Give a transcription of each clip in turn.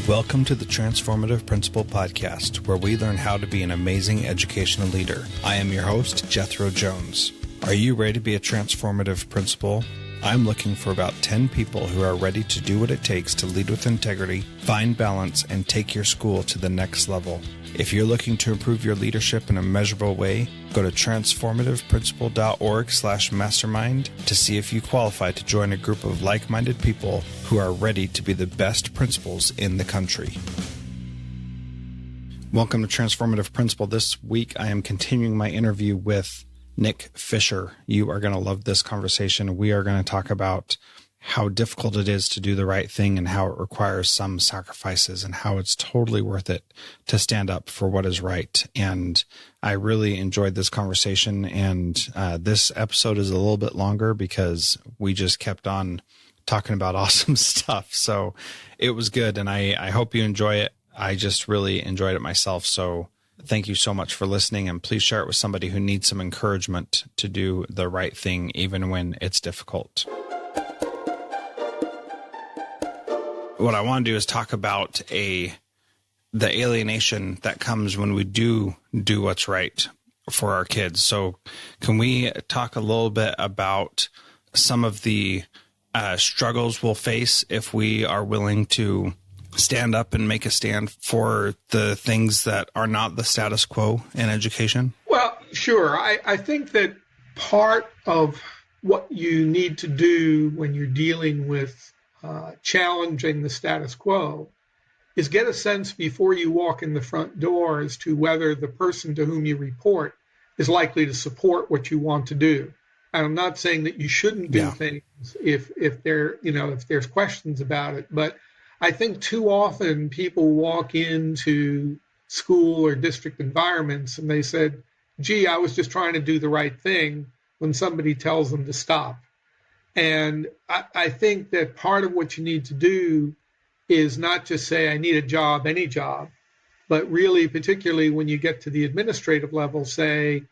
Welcome to the Transformative Principal podcast, where we learn how to be an amazing educational leader. I am your host, Jethro Jones. Are you ready to be a transformative principal? I'm looking for about 10 people who are ready to do what it takes to lead with integrity, find balance, and take your school to the next level. If you're looking to improve your leadership in a measurable way, go to transformativeprincipal.org/mastermind to see if you qualify to join a group of like-minded people who are ready to be the best principals in the country. Welcome to Transformative Principal. This week, I am continuing my interview with Nick Fischer. You are going to love this conversation. We are going to talk about how difficult it is to do the right thing and how it requires some sacrifices and how it's totally worth it to stand up for what is right. And I really enjoyed this conversation. And this episode is a little bit longer because we just kept on talking about awesome stuff. So it was good. And I hope you enjoy it. I just really enjoyed it myself. So thank you so much for listening. And please share it with somebody who needs some encouragement to do the right thing, even when it's difficult. What I want to do is talk about the alienation that comes when we do what's right for our kids. So can we talk a little bit about some of the struggles we'll face if we are willing to stand up and make a stand for the things that are not the status quo in education? Well, sure. I think that part of what you need to do when you're dealing with challenging the status quo is get a sense before you walk in the front door as to whether the person to whom you report is likely to support what you want to do. And I'm not saying that you shouldn't do things if there's questions about it, but I think too often people walk into school or district environments and they said, gee, I was just trying to do the right thing, when somebody tells them to stop. And I think that part of what you need to do is not just say, I need a job, any job, but really, particularly when you get to the administrative level, say,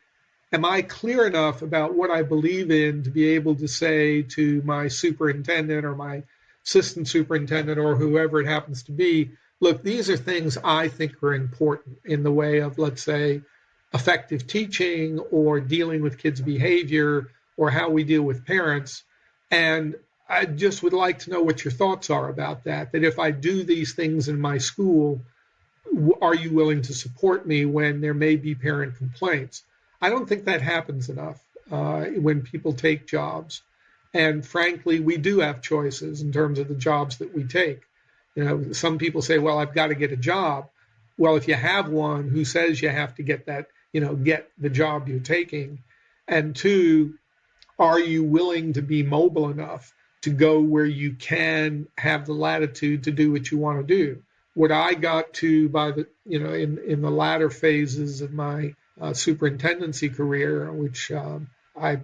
am I clear enough about what I believe in to be able to say to my superintendent or my assistant superintendent or whoever it happens to be, look, these are things I think are important in the way of, let's say, effective teaching or dealing with kids' behavior or how we deal with parents. And I just would like to know what your thoughts are about that if I do these things in my school, are you willing to support me when there may be parent complaints? I don't think that happens enough when people take jobs. And frankly, we do have choices in terms of the jobs that we take. You know, some people say, well, I've got to get a job. Well, if you have one, who says you have to get that, get the job you're taking? And two, are you willing to be mobile enough to go where you can have the latitude to do what you want to do? What I got to by the, in the latter phases of my superintendency career, which I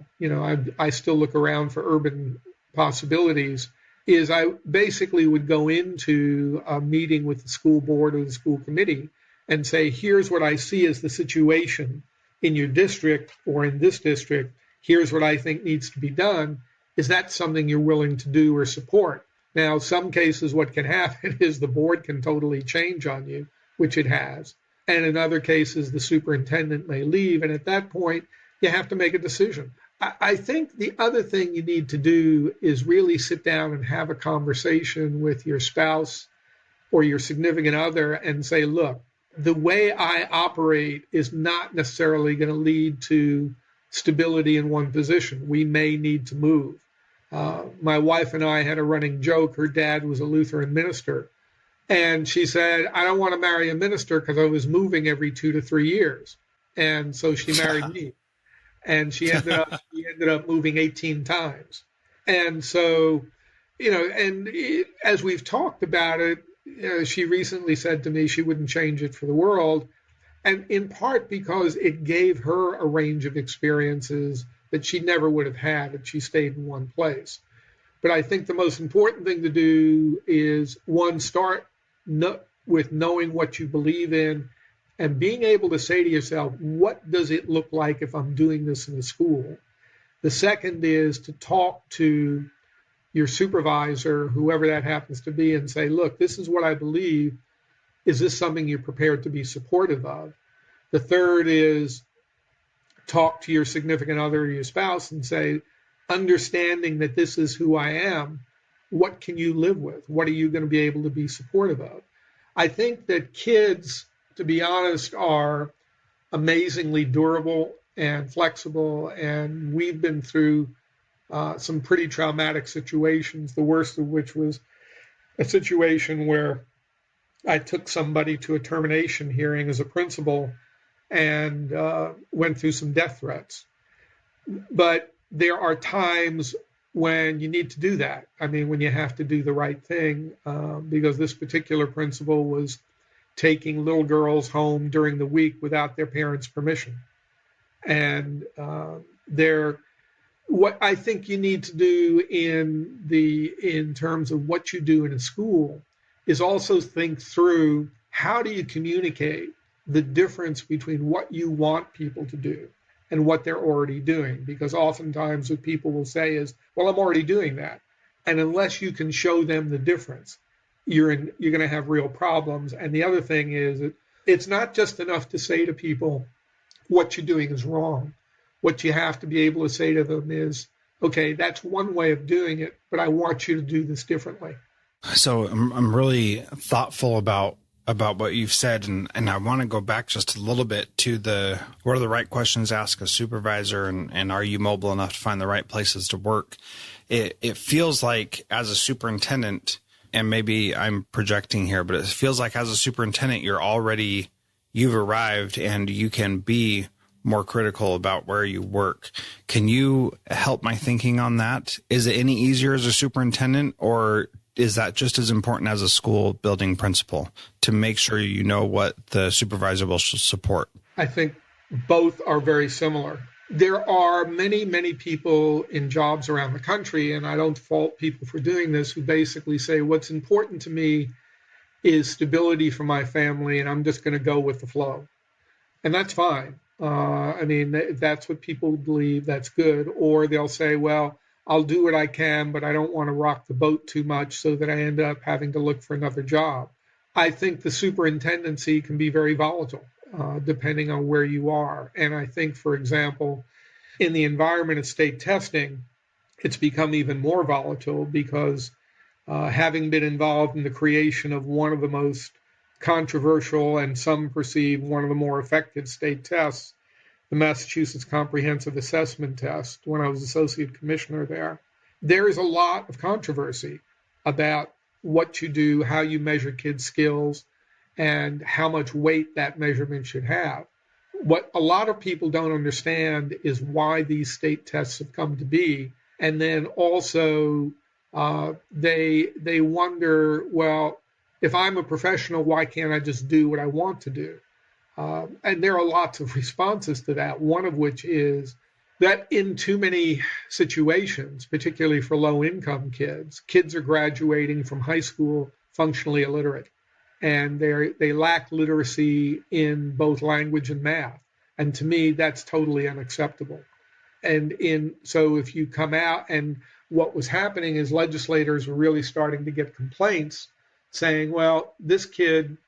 still look around for urban possibilities, is I basically would go into a meeting with the school board or the school committee and say, here's what I see as the situation in your district or in this district. Here's what I think needs to be done. Is that something you're willing to do or support? Now, some cases, what can happen is the board can totally change on you, which it has. And in other cases, the superintendent may leave. And at that point, you have to make a decision. I think the other thing you need to do is really sit down and have a conversation with your spouse or your significant other and say, look, the way I operate is not necessarily going to lead to stability in one position. We may need to move. My wife and I had a running joke. Her dad was a Lutheran minister. And she said, I don't want to marry a minister because I was moving every 2 to 3 years. And so she married me. And she ended up moving 18 times. And so, as we've talked about it, she recently said to me she wouldn't change it for the world. And in part because it gave her a range of experiences that she never would have had if she stayed in one place. But I think the most important thing to do is, one, start with knowing what you believe in and being able to say to yourself, what does it look like if I'm doing this in the school? The second is to talk to your supervisor, whoever that happens to be, and say, look, this is what I believe. Is this something you're prepared to be supportive of? The third is talk to your significant other or your spouse and say, understanding that this is who I am, what can you live with? What are you going to be able to be supportive of? I think that kids, to be honest, are amazingly durable and flexible, and we've been through some pretty traumatic situations, the worst of which was a situation where I took somebody to a termination hearing as a principal and went through some death threats. But there are times when you need to do that. I mean, when you have to do the right thing, because this particular principal was taking little girls home during the week without their parents' permission. And what I think you need to do in terms of what you do in a school is also think through, how do you communicate the difference between what you want people to do and what they're already doing? Because oftentimes what people will say is, well, I'm already doing that. And unless you can show them the difference, you're going to have real problems. And the other thing is, it's not just enough to say to people, what you're doing is wrong. What you have to be able to say to them is, okay, that's one way of doing it, but I want you to do this differently. So I'm really thoughtful about what you've said, and I want to go back just a little bit to what are the right questions to ask a supervisor, and are you mobile enough to find the right places to work? It feels like as a superintendent, and maybe I'm projecting here, but it feels like as a superintendent, you've arrived and you can be more critical about where you work. Can you help my thinking on that? Is it any easier as a superintendent, or is that just as important as a school building principal to make sure you know what the supervisor will support? I think both are very similar. There are many, many people in jobs around the country, and I don't fault people for doing this, who basically say, what's important to me is stability for my family, and I'm just going to go with the flow. And that's fine. I mean, if that's what people believe, that's good. Or they'll say, well, I'll do what I can, but I don't want to rock the boat too much so that I end up having to look for another job. I think the superintendency can be very volatile, depending on where you are. And I think, for example, in the environment of state testing, it's become even more volatile because having been involved in the creation of one of the most controversial and some perceive one of the more effective state tests, the Massachusetts Comprehensive Assessment Test, when I was associate commissioner there is a lot of controversy about what you do, how you measure kids' skills, and how much weight that measurement should have. What a lot of people don't understand is why these state tests have come to be. And then also they wonder, well, if I'm a professional, why can't I just do what I want to do? And there are lots of responses to that, one of which is that in too many situations, particularly for low-income kids are graduating from high school functionally illiterate, and they lack literacy in both language and math. And to me, that's totally unacceptable. So if you come out, and what was happening is legislators were really starting to get complaints saying, well, this kid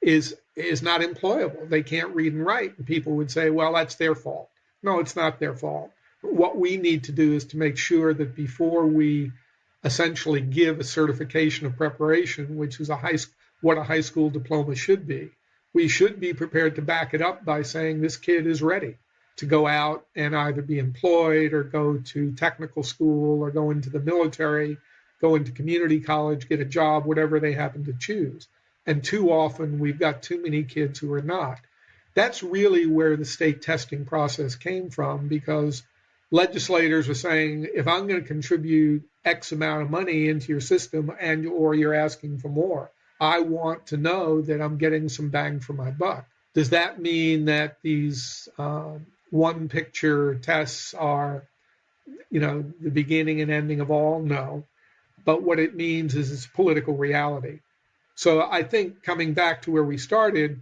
is not employable. They can't read and write. And people would say, well, that's their fault. No, it's not their fault. What we need to do is to make sure that before we essentially give a certification of preparation, which is what a high school diploma should be, we should be prepared to back it up by saying this kid is ready to go out and either be employed or go to technical school or go into the military, go into community college, get a job, whatever they happen to choose. And too often we've got too many kids who are not. That's really where the state testing process came from, because legislators are saying, if I'm going to contribute X amount of money into your system or you're asking for more, I want to know that I'm getting some bang for my buck. Does that mean that these one picture tests are, the beginning and ending of all? No. But what it means is it's political reality. So I think coming back to where we started,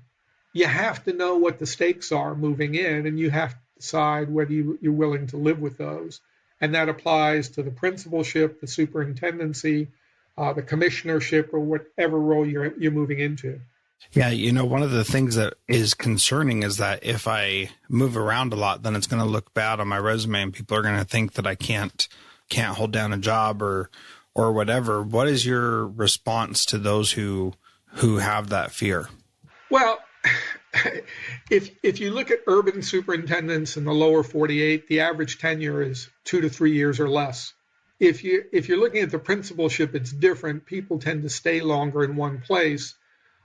you have to know what the stakes are moving in, and you have to decide whether you're willing to live with those. And that applies to the principalship, the superintendency, the commissionership, or whatever role you're moving into. Yeah, one of the things that is concerning is that if I move around a lot, then it's going to look bad on my resume, and people are going to think that I can't hold down a job or whatever. What is your response to those who have that fear? Well, if you look at urban superintendents in the lower 48, the average tenure is 2 to 3 years or less. If you're looking at the principalship, it's different. People tend to stay longer in one place.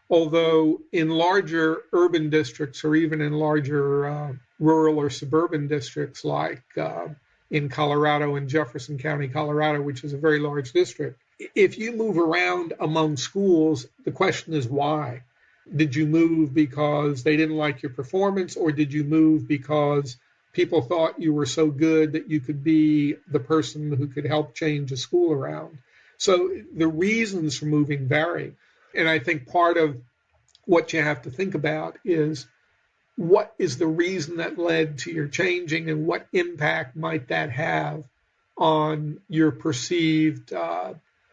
Although in larger urban districts or even in larger rural or suburban districts like in Colorado, in Jefferson County, Colorado, which is a very large district, if you move around among schools, the question is why? Did you move because they didn't like your performance, or did you move because people thought you were so good that you could be the person who could help change a school around? So the reasons for moving vary. And I think part of what you have to think about is what is the reason that led to your changing, and what impact might that have on your perceived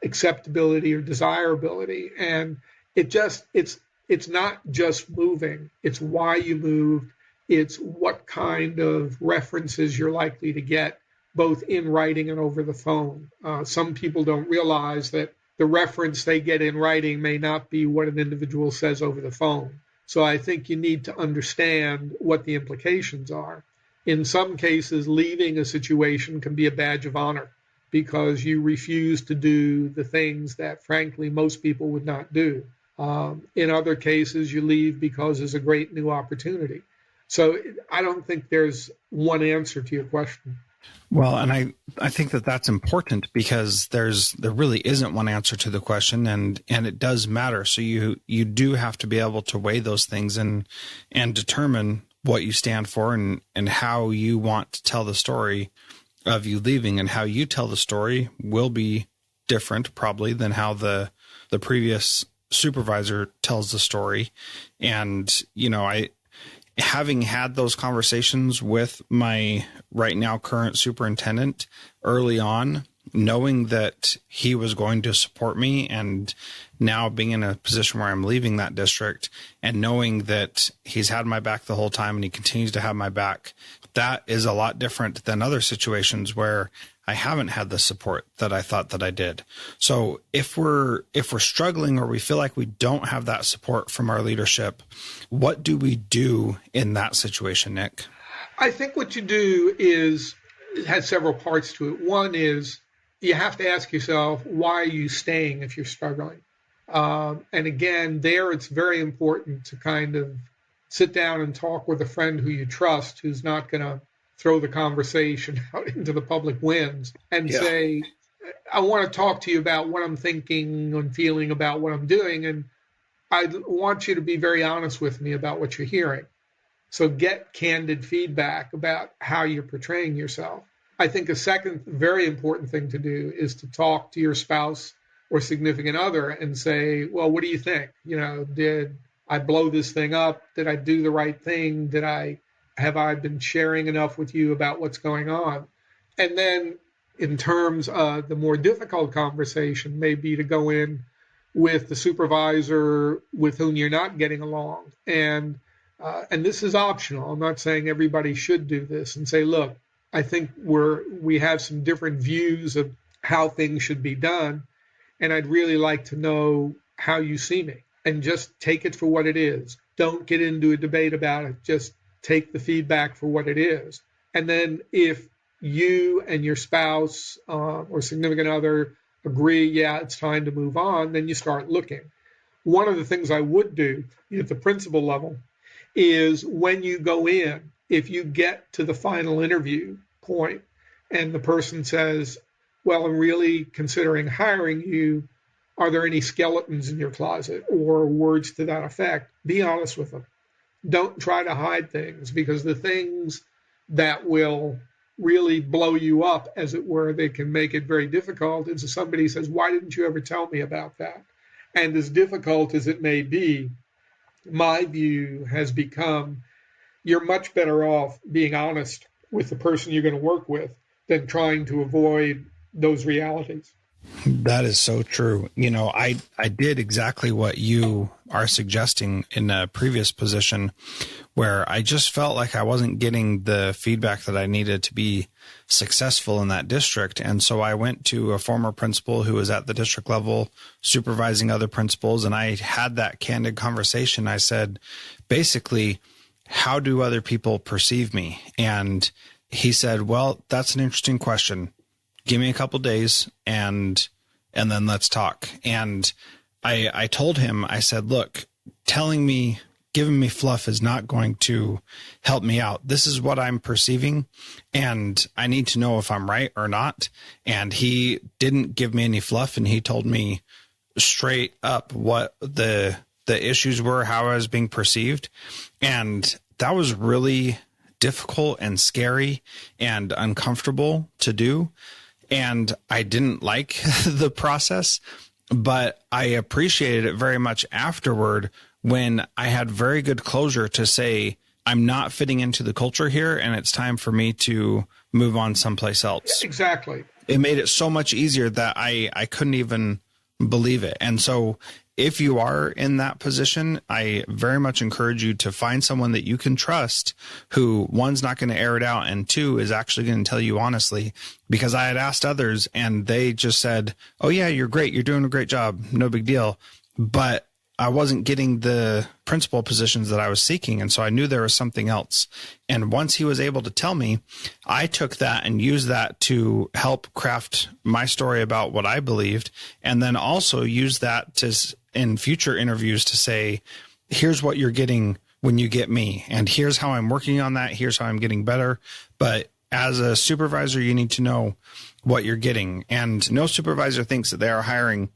acceptability or desirability. And it's not just moving, it's why you moved, it's what kind of references you're likely to get, both in writing and over the phone. Some people don't realize that the reference they get in writing may not be what an individual says over the phone. So I think you need to understand what the implications are. In some cases, leaving a situation can be a badge of honor because you refuse to do the things that, frankly, most people would not do. In other cases, you leave because there's a great new opportunity. So I don't think there's one answer to your question. Well, and I think that that's important because there really isn't one answer to the question, and it does matter. So you do have to be able to weigh those things and determine what you stand for and how you want to tell the story of you leaving, and how you tell the story will be different probably than how the previous supervisor tells the story. And, having had those conversations with my right now current superintendent early on, knowing that he was going to support me, and now being in a position where I'm leaving that district and knowing that he's had my back the whole time and he continues to have my back, that is a lot different than other situations where I haven't had the support that I thought that I did. So if we're struggling, or we feel like we don't have that support from our leadership, what do we do in that situation, Nick? I think what you do it has several parts to it. One is you have to ask yourself, why are you staying if you're struggling? And again, there it's very important to kind of sit down and talk with a friend who you trust, who's not going to throw the conversation out into the public winds and say, I want to talk to you about what I'm thinking and feeling about what I'm doing. And I want you to be very honest with me about what you're hearing. So get candid feedback about how you're portraying yourself. I think a second very important thing to do is to talk to your spouse or significant other and say, well, what do you think? Did I blow this thing up? Did I do the right thing? Have I been sharing enough with you about what's going on? And then in terms of the more difficult conversation may be to go in with the supervisor with whom you're not getting along. And this is optional. I'm not saying everybody should do this, and say, look, I think we have some different views of how things should be done, and I'd really like to know how you see me. And just take it for what it is. Don't get into a debate about it. Just take the feedback for what it is. And then if you and your spouse or significant other agree, yeah, it's time to move on, then you start looking. One of the things I would do at the principal level is when you go in, if you get to the final interview point and the person says, well, I'm really considering hiring you, are there any skeletons in your closet, or words to that effect, be honest with them. Don't try to hide things, because the things that will really blow you up, as it were, they can make it very difficult. Is if somebody says, why didn't you ever tell me about that? And as difficult as it may be, my view has become, you're much better off being honest with the person you're going to work with than trying to avoid those realities. That is so true. I did exactly what you are suggesting in a previous position, where I just felt like I wasn't getting the feedback that I needed to be successful in that district. And so I went to a former principal who was at the district level supervising other principals, and I had that candid conversation. I said, basically, how do other people perceive me? And he said, well, that's an interesting question. Give me a couple days and then let's talk. And I told him, I said, look, giving me fluff is not going to help me out. This is what I'm perceiving, and I need to know if I'm right or not. And he didn't give me any fluff, and he told me straight up what the issues were, how I was being perceived. And that was really difficult and scary and uncomfortable to do. And I didn't like the process, but I appreciated it very much afterward when I had very good closure to say, I'm not fitting into the culture here, and it's time for me to move on someplace else. Exactly. It made it so much easier that I couldn't even believe it. And so if you are in that position, I very much encourage you to find someone that you can trust who, one's not going to air it out, and two, is actually going to tell you honestly. Because I had asked others and they just said, oh yeah, you're great. You're doing a great job. No big deal. But I wasn't getting the principal positions that I was seeking. And so I knew there was something else. And once he was able to tell me, I took that and used that to help craft my story about what I believed. And then also use that to, in future interviews, to say, here's what you're getting when you get me. And here's how I'm working on that. Here's how I'm getting better. But as a supervisor, you need to know what you're getting. And no supervisor thinks that they are hiring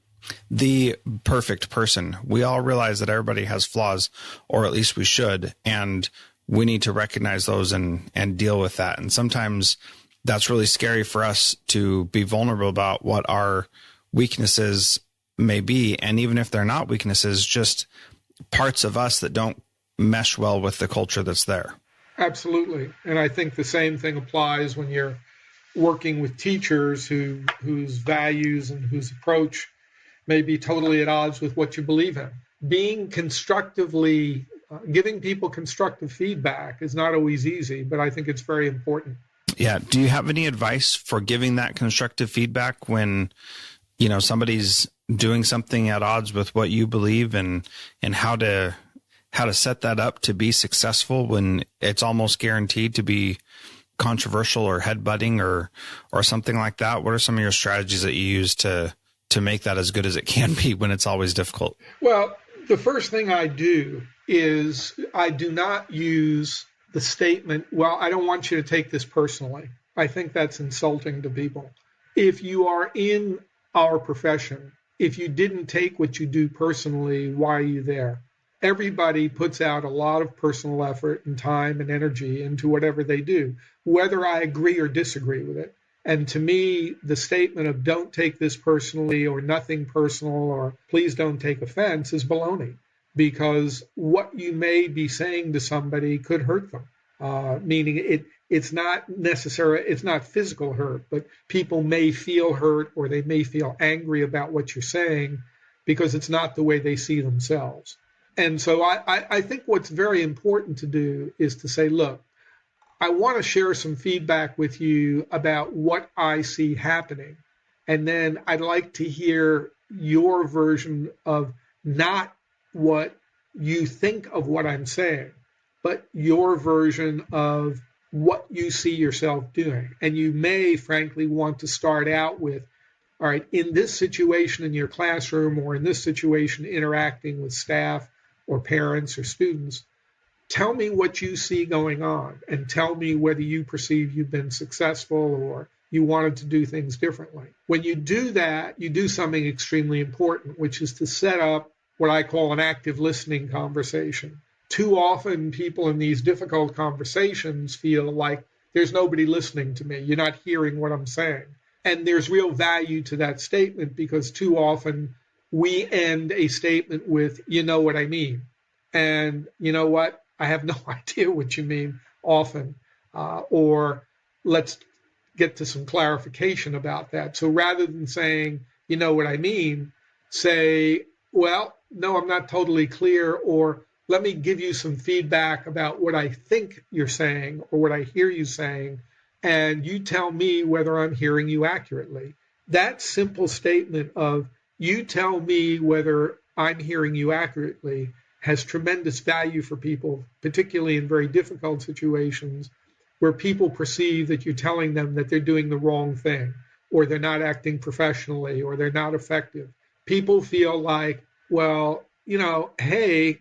the perfect person. We all realize that everybody has flaws, or at least we should, and we need to recognize those and deal with that. And sometimes that's really scary for us to be vulnerable about what our weaknesses may be. And even if they're not weaknesses, just parts of us that don't mesh well with the culture that's there. Absolutely. And I think the same thing applies when you're working with teachers whose values and whose approach may be totally at odds with what you believe in. Being constructively, giving people constructive feedback is not always easy, but I think it's very important. Yeah. Do you have any advice for giving that constructive feedback when, somebody's doing something at odds with what you believe, and how to set that up to be successful when it's almost guaranteed to be controversial or headbutting or something like that? What are some of your strategies that you use to make that as good as it can be when it's always difficult? Well, the first thing I do is I do not use the statement, well, I don't want you to take this personally. I think that's insulting to people. If you are in our profession, if you didn't take what you do personally, why are you there? Everybody puts out a lot of personal effort and time and energy into whatever they do, whether I agree or disagree with it. And to me, the statement of don't take this personally, or nothing personal, or please don't take offense is baloney, because what you may be saying to somebody could hurt them, meaning it's not necessary, it's not physical hurt, but people may feel hurt, or they may feel angry about what you're saying because it's not the way they see themselves. And so I think what's very important to do is to say, look, I want to share some feedback with you about what I see happening. And then I'd like to hear your version of not what you think of what I'm saying, but your version of what you see yourself doing. And you may, frankly, want to start out with, all right, in this situation in your classroom, or in this situation interacting with staff or parents or students, tell me what you see going on, and tell me whether you perceive you've been successful or you wanted to do things differently. When you do that, you do something extremely important, which is to set up what I call an active listening conversation. Too often, people in these difficult conversations feel like there's nobody listening to me. You're not hearing what I'm saying. And there's real value to that statement, because too often we end a statement with, you know what I mean. And you know what? I have no idea what you mean often. Or let's get to some clarification about that. So rather than saying, you know what I mean, say, well, no, I'm not totally clear, or let me give you some feedback about what I think you're saying or what I hear you saying, and you tell me whether I'm hearing you accurately. That simple statement of you tell me whether I'm hearing you accurately has tremendous value for people, particularly in very difficult situations where people perceive that you're telling them that they're doing the wrong thing, or they're not acting professionally, or they're not effective. People feel like, well, hey,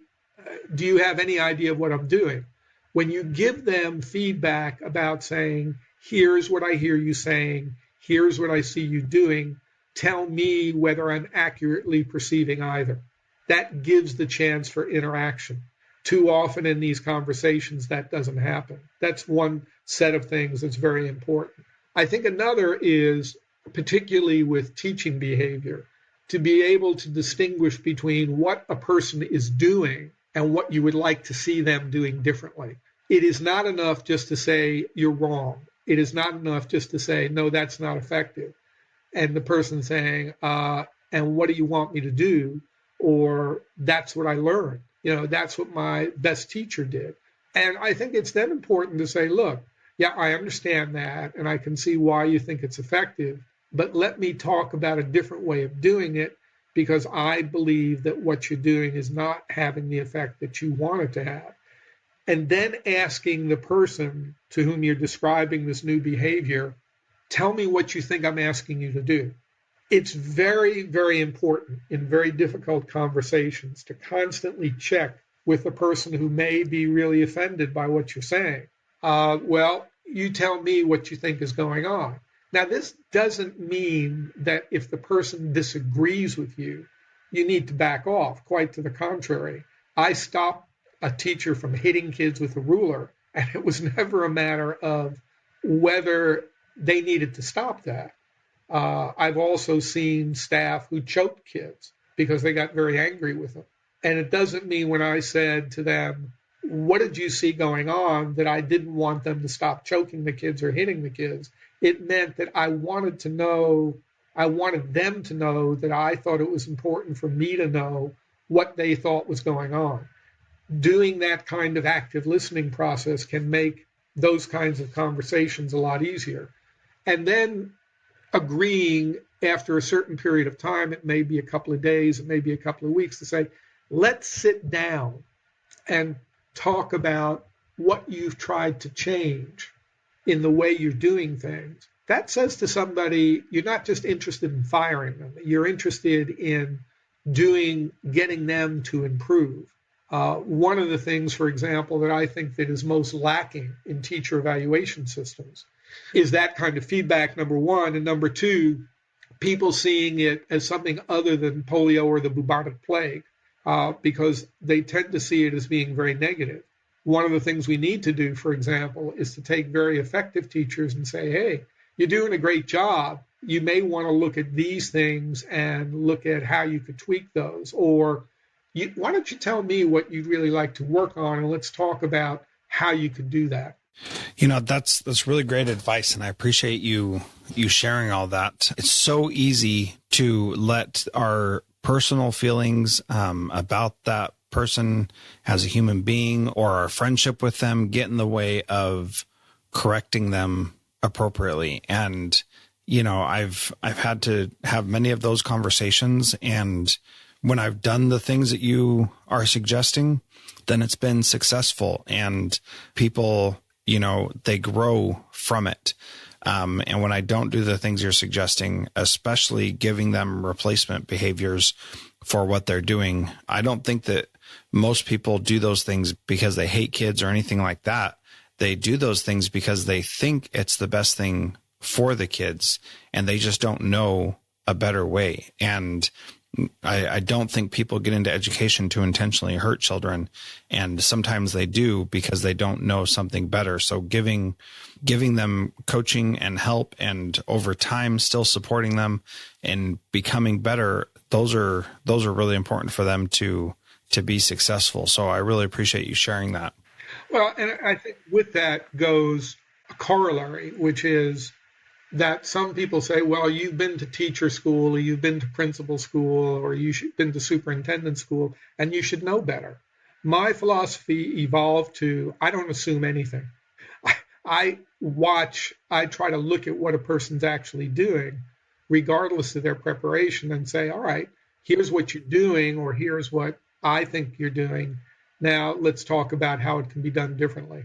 do you have any idea of what I'm doing? When you give them feedback about saying, here's what I hear you saying, here's what I see you doing, tell me whether I'm accurately perceiving either. That gives the chance for interaction. Too often in these conversations, that doesn't happen. That's one set of things that's very important. I think another is, particularly with teaching behavior, to be able to distinguish between what a person is doing and what you would like to see them doing differently. It is not enough just to say, you're wrong. It is not enough just to say, no, that's not effective. And the person saying, and what do you want me to do? Or that's what I learned. That's what my best teacher did. And I think it's then important to say, look, yeah, I understand that, and I can see why you think it's effective, but let me talk about a different way of doing it, because I believe that what you're doing is not having the effect that you want it to have. And then asking the person to whom you're describing this new behavior, tell me what you think I'm asking you to do. It's very, very important in very difficult conversations to constantly check with the person who may be really offended by what you're saying. Well, you tell me what you think is going on. Now, this doesn't mean that if the person disagrees with you, you need to back off. Quite to the contrary. I stopped a teacher from hitting kids with a ruler, and it was never a matter of whether they needed to stop that. I've also seen staff who choked kids because they got very angry with them. And it doesn't mean when I said to them, what did you see going on, that I didn't want them to stop choking the kids or hitting the kids. It meant that I wanted them to know that I thought it was important for me to know what they thought was going on. Doing that kind of active listening process can make those kinds of conversations a lot easier. And then agreeing after a certain period of time, it may be a couple of days, it may be a couple of weeks, to say, let's sit down and talk about what you've tried to change in the way you're doing things. That says to somebody, you're not just interested in firing them, you're interested in getting them to improve. One of the things, for example, that I think that is most lacking in teacher evaluation systems is that kind of feedback, number one. And number two, people seeing it as something other than polio or the bubonic plague, because they tend to see it as being very negative. One of the things we need to do, for example, is to take very effective teachers and say, hey, you're doing a great job. You may want to look at these things and look at how you could tweak those. Or why don't you tell me what you'd really like to work on, and let's talk about how you could do that. That's really great advice, and I appreciate you sharing all that. It's so easy to let our personal feelings about that person as a human being or our friendship with them get in the way of correcting them appropriately. And I've had to have many of those conversations, and when I've done the things that you are suggesting, then it's been successful, and people, they grow from it. And when I don't do the things you're suggesting, especially giving them replacement behaviors for what they're doing, I don't think that most people do those things because they hate kids or anything like that. They do those things because they think it's the best thing for the kids, and they just don't know a better way. And I don't think people get into education to intentionally hurt children, and sometimes they do because they don't know something better. So giving them coaching and help, and over time still supporting them and becoming better, those are really important for them to be successful. So I really appreciate you sharing that. Well, and I think with that goes a corollary, which is that some people say, well, you've been to teacher school, or you've been to principal school, or you've been to superintendent school, and you should know better. My philosophy evolved to, I don't assume anything. I try to look at what a person's actually doing, regardless of their preparation, and say, all right, here's what you're doing, or here's what I think you're doing. Now let's talk about how it can be done differently.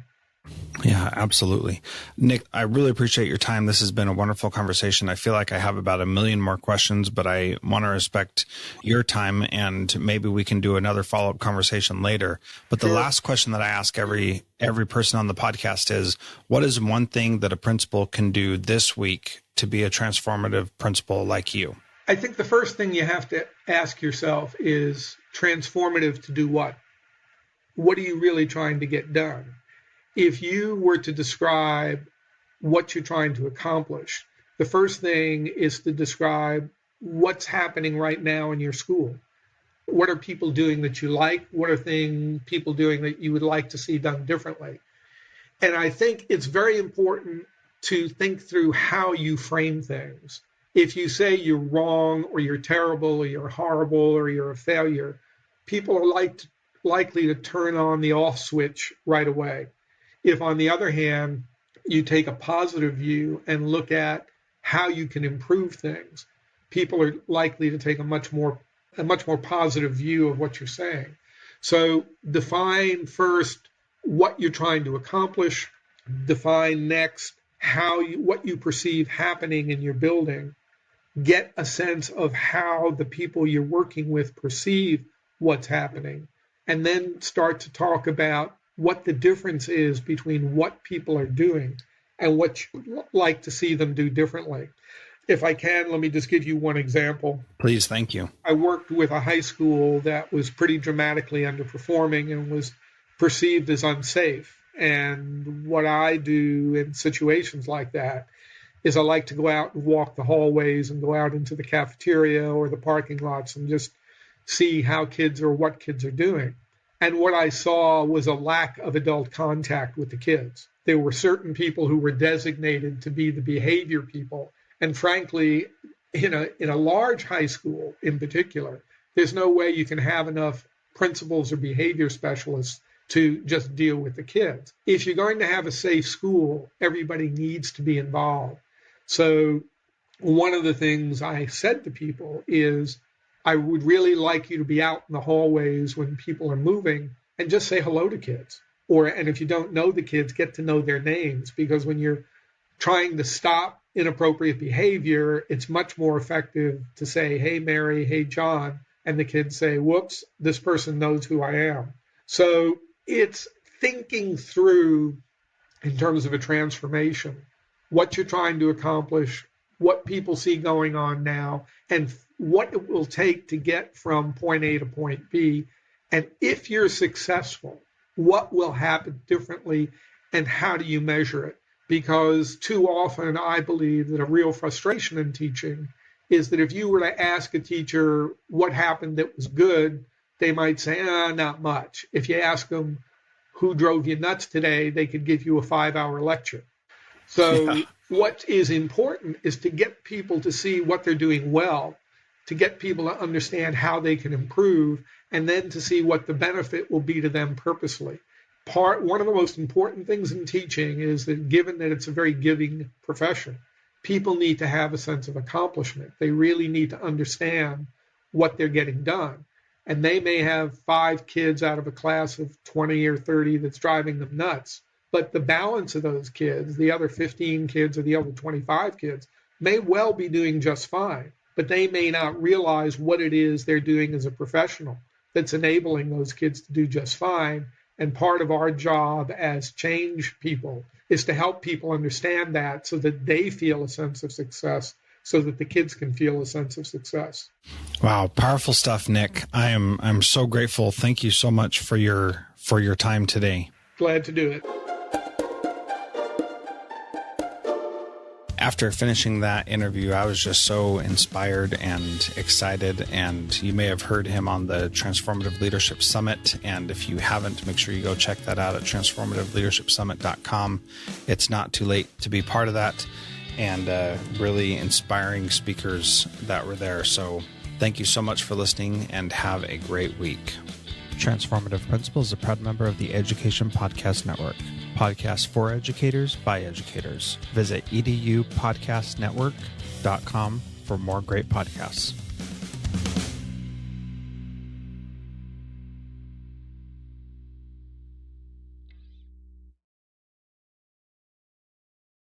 Yeah, absolutely. Nick, I really appreciate your time. This has been a wonderful conversation. I feel like I have about 1 million more questions, but I want to respect your time, and maybe we can do another follow-up conversation later. But the last question that I ask every person on the podcast is, what is one thing that a principal can do this week to be a transformative principal like you? I think the first thing you have to ask yourself is, transformative to do what? What are you really trying to get done? If you were to describe what you're trying to accomplish, the first thing is to describe what's happening right now in your school. What are people doing that you like? What are people doing that you would like to see done differently? And I think it's very important to think through how you frame things. If you say you're wrong, or you're terrible, or you're horrible, or you're a failure, people are likely to turn on the off switch right away. If, on the other hand, you take a positive view and look at how you can improve things, people are likely to take a much more positive view of what you're saying. So define first what you're trying to accomplish. Define next what you perceive happening in your building. Get a sense of how the people you're working with perceive what's happening, and then start to talk about what the difference is between what people are doing and what you'd like to see them do differently. If I can, let me just give you one example. Please, thank you. I worked with a high school that was pretty dramatically underperforming and was perceived as unsafe. And what I do in situations like that is I like to go out and walk the hallways and go out into the cafeteria or the parking lots and just see how what kids are doing. And what I saw was a lack of adult contact with the kids. There were certain people who were designated to be the behavior people. And frankly, in a large high school in particular, there's no way you can have enough principals or behavior specialists to just deal with the kids. If you're going to have a safe school, everybody needs to be involved. So one of the things I said to people is, I would really like you to be out in the hallways when people are moving and just say hello to kids. And if you don't know the kids, get to know their names, because when you're trying to stop inappropriate behavior, it's much more effective to say, hey, Mary, hey, John, and the kids say, whoops, this person knows who I am. So it's thinking through, in terms of a transformation, what you're trying to accomplish, what people see going on now, and what it will take to get from point A to point B. And if you're successful, what will happen differently, and how do you measure it? Because too often I believe that a real frustration in teaching is that if you were to ask a teacher what happened that was good, they might say, not much. If you ask them who drove you nuts today, they could give you a 5-hour lecture. So what is important is to get people to see what they're doing well, to get people to understand how they can improve, and then to see what the benefit will be to them purposely. One of the most important things in teaching is that, given that it's a very giving profession, people need to have a sense of accomplishment. They really need to understand what they're getting done. And they may have 5 kids out of a class of 20 or 30 that's driving them nuts. But the balance of those kids, the other 15 kids or the other 25 kids, may well be doing just fine. But they may not realize what it is they're doing as a professional that's enabling those kids to do just fine. And part of our job as change people is to help people understand that, so that they feel a sense of success, so that the kids can feel a sense of success. Wow, powerful stuff, Nick. I'm so grateful. Thank you so much for your time today. Glad to do it. After finishing that interview, I was just so inspired and excited, and you may have heard him on the Transformative Leadership Summit. And if you haven't, make sure you go check that out at transformativeleadershipsummit.com. It's not too late to be part of that. and really inspiring speakers that were there. So thank you so much for listening, and have a great week. Transformative Principal is a proud member of the Education Podcast Network. Podcasts for educators by educators. Visit edupodcastnetwork.com for more great podcasts.